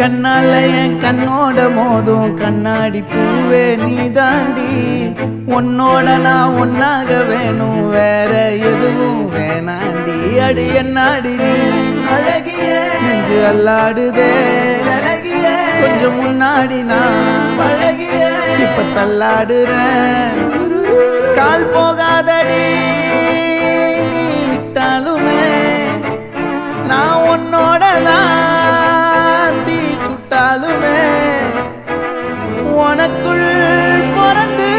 கண்ணால என் கண்ணோட மோதும் கண்ணாடி பூவே நீ தாண்டி. உன்னோட நான் ஒன்னாக வேணும், வேற எதுவும் வேணாண்டி. அடி என்னாடி நீ அழகிய நெஞ்சு அல்லாடுதே அழகிய. கொஞ்சம் முன்னாடி நான் பழகிய இப்ப தள்ளாடுறேன். கால் போகாதடி நீ விட்டாலுமே, நான் உன்னோட தான் தீ சுட்டாலுமே. உனக்குள் பிறந்து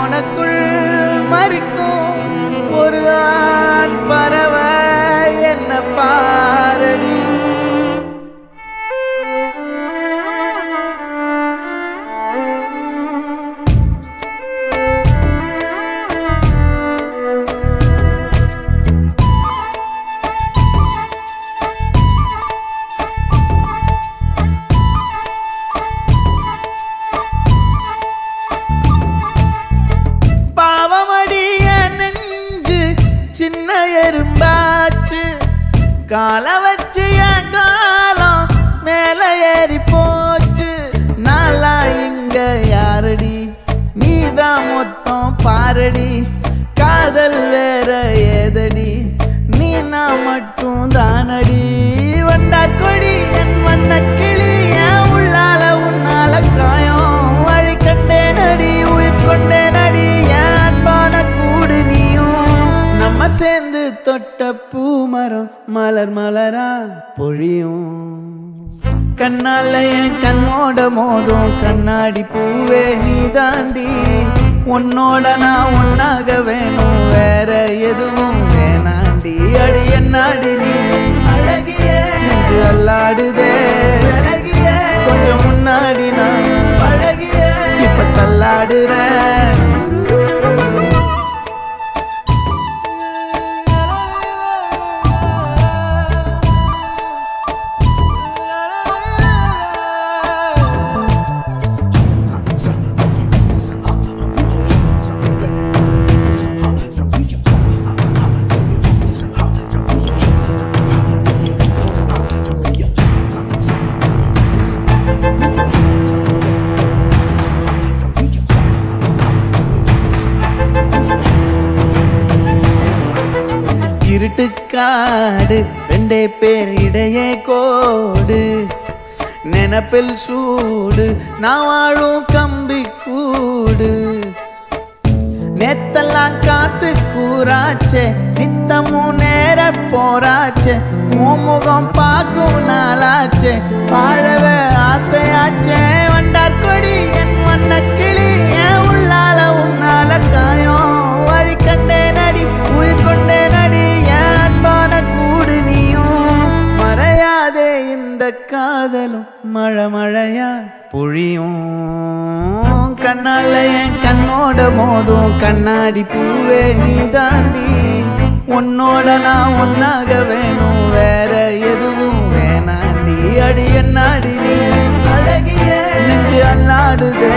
உனக்குள் மறிக்கும் ஒரு ஆண் பறவை என்ன பாரடி. சின்ன எறும்பாச்சு கால வச்சு என் காலம் மேல ஏறி போச்சு. நாளா இங்க யாரடி நீதான் மொத்தம் பாரடி. காதல் வேற ஏதடி நீ நான் மட்டும் தானடி. வண்டா கொடி என் வண்ண கிளி என் உள்ளால உன்னால காயம் வழி கண்டே நடி உயிர் கொண்டே நடி. என் அன்பான கூடு நீயும் நம்ம சேர்ந்து தொட்ட பூமரம் மலர் மலரா பொழியும். கண்ணால என் கண்ணோட மோதும் கண்ணாடி பூவே நீ தாண்டி. உன்னோட நான் ஒன்னாக வேணும், வேற எதுவும் வேணாண்டி. அடி என்னாடி நீ அழகிய நெஞ்சு அல்லாடுதே அழகிய. கொஞ்சம் முன்னாடி நான் பழகிய இப்ப தள்ளாடுறேன். இருட்டுக்காடு ரெண்டே பேர் இடையே கோடு. நினப்பில் சூடு நான் வாழும் கம்பி கூடு. நேத்தெல்லாம் காத்து கூறாச்சே நித்தமும் நேர போராச்சே. முகம் பார்க்கும் நாளாச்சே வாழவே ஆசையாச்சே. வண்டார் கொடி என் வண்ண கிளி என் உள்ளால உன்னால காயம் வழி கண்டே நடி உயிர் கொண்டே நடி. என் அன்பான கூடு நீயும் மறையாதே இந்த காதலும் மழை மழையா பொழியும். கண்ணால என் கண்ணோட மோதும் கண்ணாடி பூவே நீ தாண்டி. உன்னோட நான் ஒன்னாக வேணும், வேற எதுவும் வேணாண்டி. அடி என்னாடி நீ அழகிய நெஞ்சு அல்லாடுதே